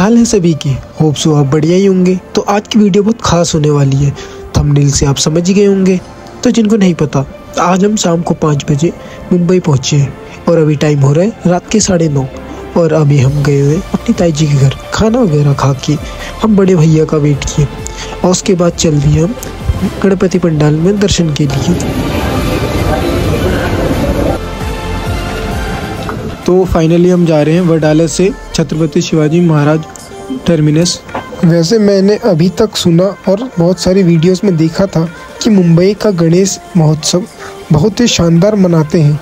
हाल है सभी के? होप सो आप बढ़िया ही होंगे। तो आज की वीडियो बहुत खास होने वाली है, थंबनेल से आप समझ ही गए होंगे। तो जिनको नहीं पता, आज हम शाम को 5 बजे मुंबई पहुंचे हैं और अभी टाइम हो रहा है रात के 9:30 और अभी हम गए हुए अपनी ताई जी के घर। खाना वगैरह खा के हम बड़े भैया का वेट किए और उसके बाद चल दिए हम गणपति पंडाल में दर्शन के लिए। तो फाइनली हम जा रहे हैं वडाला से छत्रपति शिवाजी महाराज टर्मिनस। वैसे मैंने अभी तक सुना और बहुत सारी वीडियोस में देखा था कि मुंबई का गणेश महोत्सव बहुत ही शानदार मनाते हैं,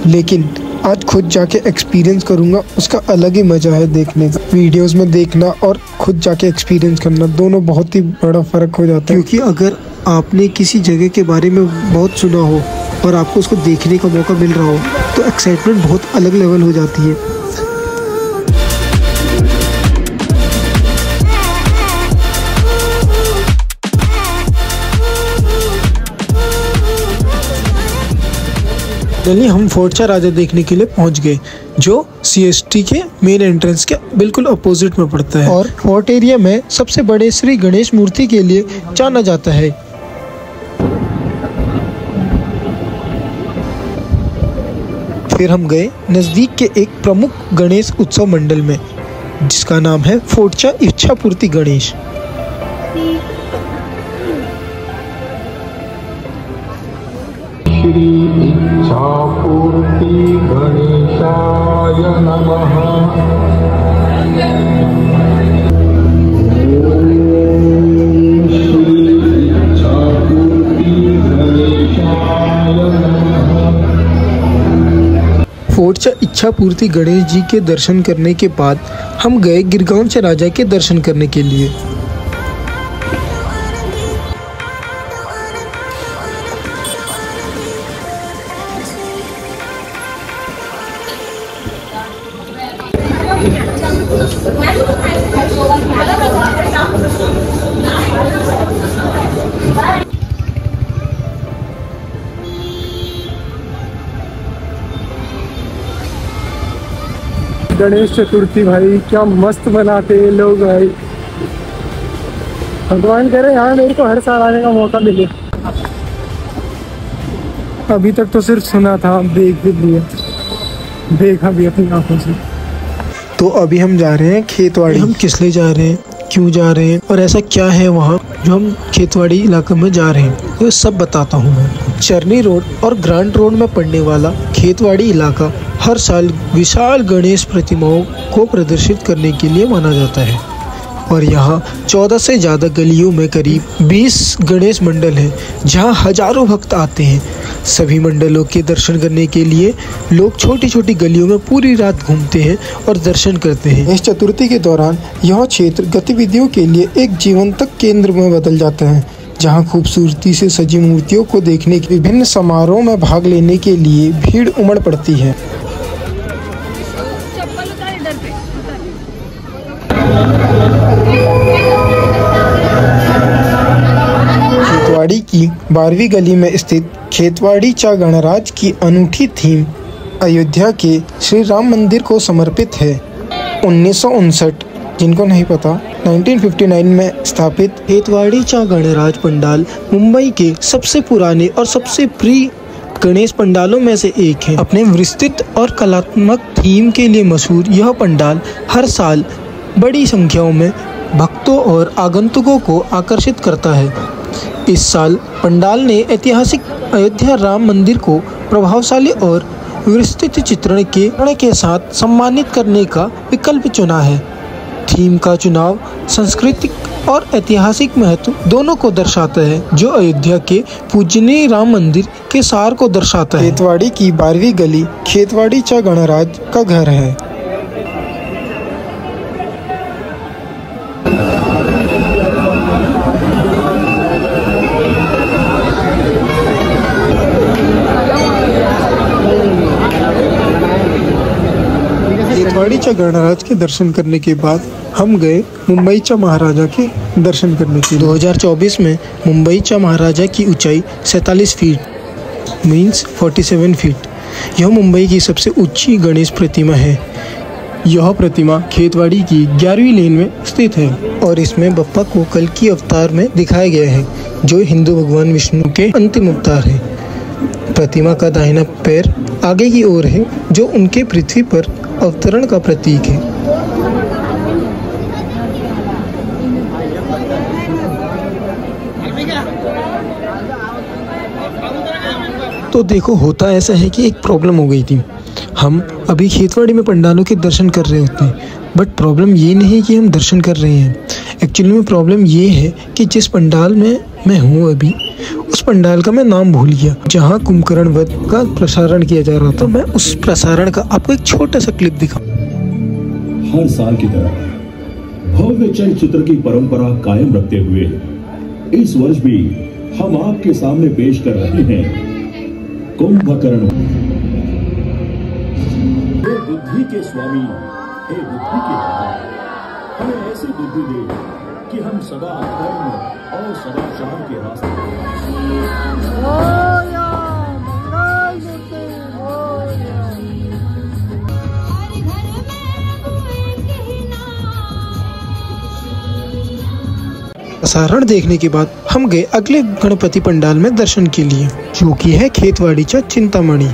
लेकिन आज खुद जाके एक्सपीरियंस करूंगा, उसका अलग ही मज़ा है देखने का। वीडियोस में देखना और खुद जाके एक्सपीरियंस करना दोनों बहुत ही बड़ा फ़र्क हो जाता है। क्योंकि अगर आपने किसी जगह के बारे में बहुत सुना हो और आपको उसको देखने का मौका मिल रहा हो तो एक्साइटमेंट बहुत अलग लेवल हो जाती है। चलिए हम फोर्ट राजा देखने के लिए पहुंच गए, जो CST के मेन एंट्रेंस के बिल्कुल अपोजिट में पड़ता है और फोर्ट एरिया में सबसे बड़े श्री गणेश मूर्ति के लिए जाना जाता है। फिर हम गए नज़दीक के एक प्रमुख गणेश उत्सव मंडल में, जिसका नाम है फोर्ट इच्छापूर्ति गणेश। श्री इच्छापूर्ति गणेशाय नमः। फोर्ट इच्छापूर्ति गणेश जी के दर्शन करने के बाद हम गए गिरगांव राजा के दर्शन करने के लिए। गणेश चतुर्थी भाई क्या मस्त बनाते हैं लोग भाई। भगवान करे यहाँ मेरे को हर साल आने का मौका मिले। अभी तक तो सिर्फ सुना था, देख भी लिया, देखा भी अपनी आंखों से। तो अभी हम जा रहे हैं खेतवाड़ी। हम किस लिए जा रहे हैं, क्यों जा रहे हैं और ऐसा क्या है वहाँ जो हम खेतवाड़ी इलाके में जा रहे हैं, तो सब बताता हूँ मैं। चरनी रोड और ग्रांट रोड में पड़ने वाला खेतवाड़ी इलाका हर साल विशाल गणेश प्रतिमाओं को प्रदर्शित करने के लिए माना जाता है और यहाँ 14 से ज़्यादा गलियों में करीब 20 गणेश मंडल हैं, जहाँ हजारों भक्त आते हैं। सभी मंडलों के दर्शन करने के लिए लोग छोटी छोटी गलियों में पूरी रात घूमते हैं और दर्शन करते हैं। इस चतुर्थी के दौरान यह क्षेत्र गतिविधियों के लिए एक जीवंत केंद्र में बदल जाता है, जहाँ खूबसूरती से सजी मूर्तियों को देखने के विभिन्न समारोह में भाग लेने के लिए भीड़ उमड़ पड़ती है। खेतवाड़ी की 12वीं गली में स्थित खेतवाड़ी चा गणराज की अनूठी थीम अयोध्या के श्री राम मंदिर को समर्पित है। 1959, जिनको नहीं पता, 1959 में स्थापित खेतवाड़ी चा गणराज पंडाल मुंबई के सबसे पुराने और सबसे प्रिय गणेश पंडालों में से एक है। अपने विस्तृत और कलात्मक थीम के लिए मशहूर यह पंडाल हर साल बड़ी संख्याओं में भक्तों और आगंतुकों को आकर्षित करता है। इस साल पंडाल ने ऐतिहासिक अयोध्या राम मंदिर को प्रभावशाली और विस्तृत चित्रण के साथ सम्मानित करने का विकल्प चुना है। थीम का चुनाव सांस्कृतिक और ऐतिहासिक महत्व दोनों को दर्शाता है, जो अयोध्या के पूजनीय राम मंदिर के सार को दर्शाता है। खेतवाड़ी की 12वीं गली खेतवाड़ी चा गणराज का घर है। खेतवाड़ी चा गणराज के दर्शन करने के बाद हम गए मुंबई चा महाराजा के दर्शन करने के लिए। 2024 में मुंबई चा महाराजा की ऊंचाई 47 फीट मीन्स 47 फीट। यह मुंबई की सबसे ऊंची गणेश प्रतिमा है। यह प्रतिमा खेतवाड़ी की 11वीं लेन में स्थित है और इसमें बप्पा को कल्कि अवतार में दिखाया गया है, जो हिंदू भगवान विष्णु के अंतिम अवतार है। प्रतिमा का दाहिना पैर आगे की ओर है, जो उनके पृथ्वी पर अवतरण का प्रतीक है। तो देखो, होता ऐसा है कि एक प्रॉब्लम हो गई थी। हम अभी खेतवाड़ी में पंडालों के दर्शन कर रहे होते हैं, बट प्रॉब्लम ये नहीं कि हम दर्शन कर रहे हैं। एक्चुअली में प्रॉब्लम ये है कि जिस पंडाल में मैं हूँ अभी, उस पंडाल का मैं नाम भूल गया, जहाँ कुंभकर्ण वध का प्रसारण किया जा रहा था। मैं उस प्रसारण का आपको एक छोटा सा क्लिप दिखाऊं। हर साल की तरह भव्य चलचित्र की परंपरा कायम रखते हुए इस वर्ष भी हम आपके सामने पेश कर रहे हैं कुंभकर्ण। हे बुद्धि के स्वामी, हे बुद्धि के पिता, हमें ऐसी बुद्धि दे कि हम सदा धर्म और सदाचार के रास्ते प्रसारण देखने के बाद हम गए अगले गणपति पंडाल में दर्शन के लिए, जो कि है खेतवाड़ीचा चिंतामणि।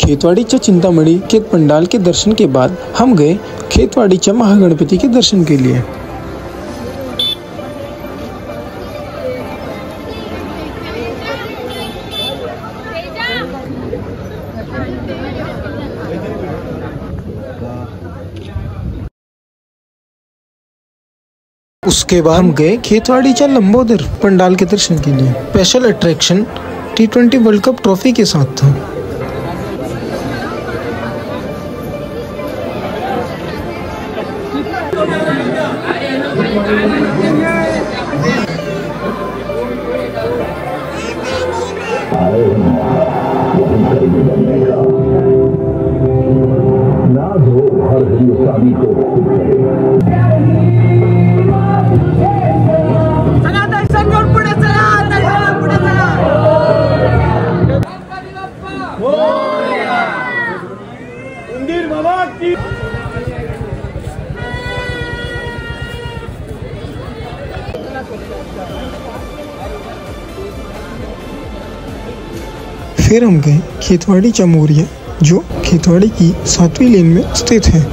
खेतवाड़ीचा चिंतामणि के पंडाल के दर्शन के बाद हम गए खेतवाड़ीचा महागणपति के दर्शन के लिए। उसके बाद हम गए खेतवाड़ीचा लंबोदर पंडाल के दर्शन के लिए। Special attraction T20 world cup trophy के साथ था। फिर हम गए खेतवाड़ीचा मोरिया, जो खेतवाड़ी की 7वीं लेन में स्थित है।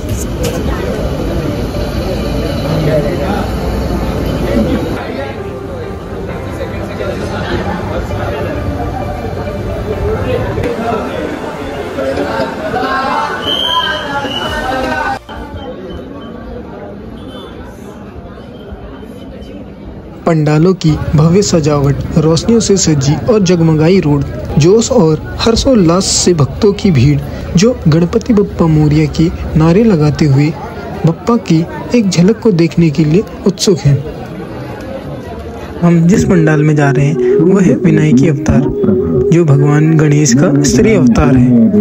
पंडालों की भव्य सजावट, रोशनियों से सजी और जगमगाई रोड, जोश और हर्षोल्लास से भक्तों की भीड़, जो गणपति बप्पा मोरिया के नारे लगाते हुए बप्पा की एक झलक को देखने के लिए उत्सुक हैं। हम जिस पंडाल में जा रहे हैं वह है विनायकी अवतार, जो भगवान गणेश का स्त्री अवतार है।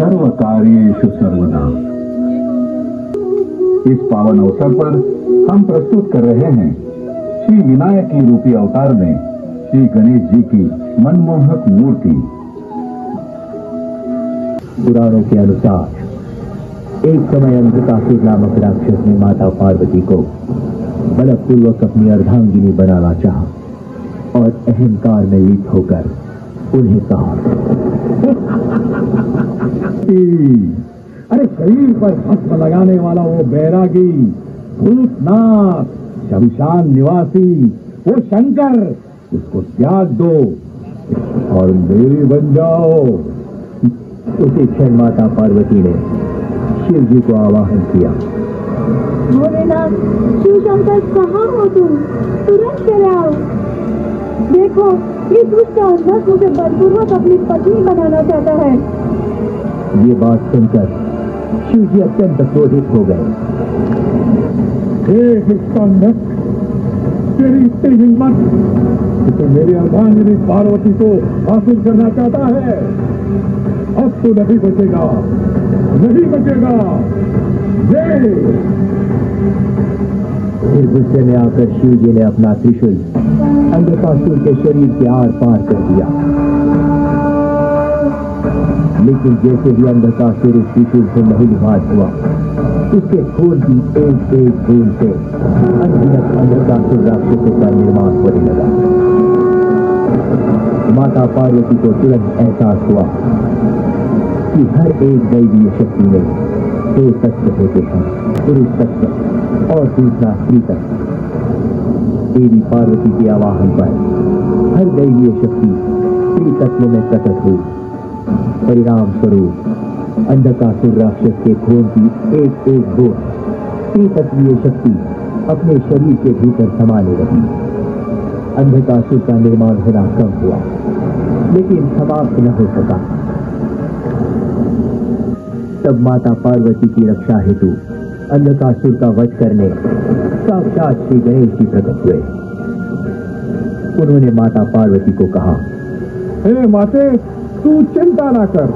सर्वकार्येषु सर्वदा। इस पावन अवसर पर हम प्रस्तुत कर रहे हैं श्री विनायक की रूपी अवतार में श्री गणेश जी की मनमोहक मूर्ति। पुराणों के अनुसार एक समय अंधकासुर नामक राक्षस ने माता पार्वती को बलपूर्वक अपनी अर्धांगिनी बनाना चाहा और अहंकार में लीन होकर उन्हें कहा, अरे शरीर पर भस्म लगाने वाला वो बैरागी, भूतनाथ, शमशान निवासी, वो शंकर, उसको त्याग दो और मेरी बन जाओ। उसी क्षण माता पार्वती ने शिव जी को आवाहन किया। भोलेनाथ, शिव शंकर कहाँ हो तुम? तुरंत चले आओ। देखो, ये दुष्ट अंधक मुझे बलपूर्वक अपनी पत्नी बनाना चाहता है। ये बात सुनकर शिव जी अत्यंत क्रोधित हो गए। तेरी इतनी हिम्मत कि मेरी अर्धांगिनी पार्वती को हासिल करना चाहता है? अब तो नहीं बचेगा, नहीं बचेगा। फिर गुस्से में आकर शिव जी ने अपना त्रिशूल अंधकासुर के शरीर के आर पार कर दिया। लेकिन जैसे ही अंधकासुर उस त्रिशूल से महिलभात हुआ, उसके खून की एक एक बूंद से अनगिनत अंधकासुर राक्षसों का निर्माण होने लगा। माता पार्वती को तुरंत एहसास हुआ कि हर एक दैवीय शक्ति में दो तत्व होते हैं, पुरुष तत्व और दूसरा स्त्री तत्व। देवी पार्वती के आवाहन पर हर दैवीय शक्ति स्त्री तत्व में प्रकट हुई। परिणाम स्वरूप अंधकासुर राक्षस के खून की एक एक बूंद स्त्री तत्वीय शक्ति अपने शरीर के भीतर समाने लगी। अंधकासुर का निर्माण होना कम हुआ, लेकिन समाप्त न हो सका। तब माता पार्वती की रक्षा हेतु अंधकासुर का वध करने साक्षात श्री गणेश जी प्रकट हुए। उन्होंने माता पार्वती को कहा, हे माते, तू चिंता ना कर।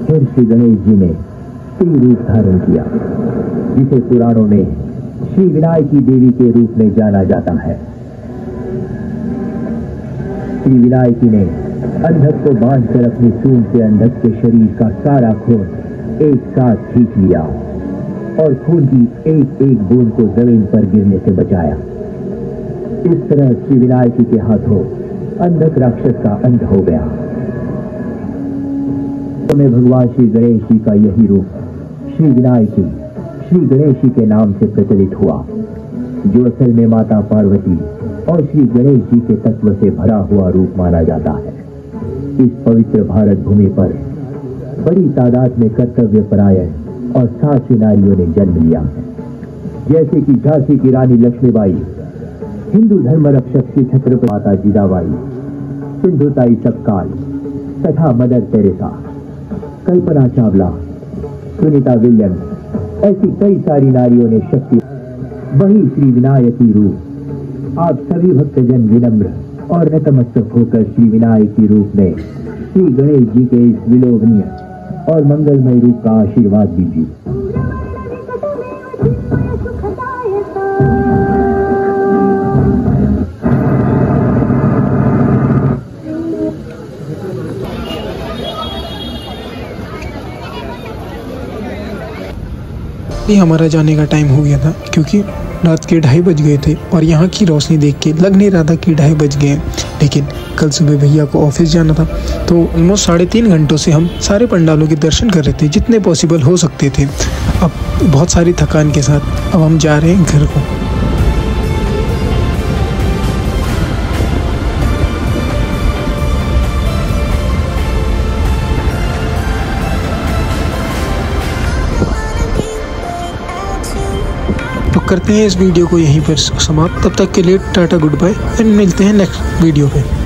फिर श्री गणेश जी ने स्त्री रूप धारण किया, जिसे पुराणों में श्री विनायकी देवी के रूप में जाना जाता है। श्री विनायकी ने अंधक को बांधकर अपनी सूंड से अंधक के शरीर का सारा खून एक साथ खींच लिया और खून की एक एक बूंद को जमीन पर गिरने से बचाया। इस तरह श्री विनायकी के हाथों अंधक राक्षस का अंत हो गया। में भगवान श्री गणेश जी का यही रूप श्री विनायकी, श्री गणेशी के नाम से प्रचलित हुआ, जो असल में माता पार्वती और श्री गणेश जी के तत्व से भरा हुआ रूप माना जाता है। इस पवित्र भारत भूमि पर बड़ी तादाद में कर्तव्य परायण और साहसी नारियों ने जन्म लिया है, जैसे कि झांसी की रानी लक्ष्मीबाई, हिंदू धर्म रक्षक श्री छत्रपति माता जिजाबाई, सिंधुताई सपकाल तथा mother Teresa, Kalpana Chawla, Sunita Williams. ऐसी कई सारी नारियों ने शक्ति। वही श्री विनायकी रूप आप सभी भक्तजन विनम्र और नतमस्तक होकर श्री विनायकी रूप में श्री गणेश जी के इस विलोभनीय और मंगलमय रूप का आशीर्वाद दीजिए। हमारा जाने का टाइम हो गया था, क्योंकि रात के 2:30 बज गए थे और यहाँ की रोशनी देख के लग नहीं रहा था कि 2:30 बज गए हैं। लेकिन कल सुबह भैया को ऑफिस जाना था, तो ऑलमोस्ट 3.5 घंटों से हम सारे पंडालों के दर्शन कर रहे थे, जितने पॉसिबल हो सकते थे। अब बहुत सारी थकान के साथ अब हम जा रहे हैं घर को। तो करते हैं इस वीडियो को यहीं पर समाप्त। तब तक के लिए टाटा, गुड बाय एंड मिलते हैं नेक्स्ट वीडियो पे।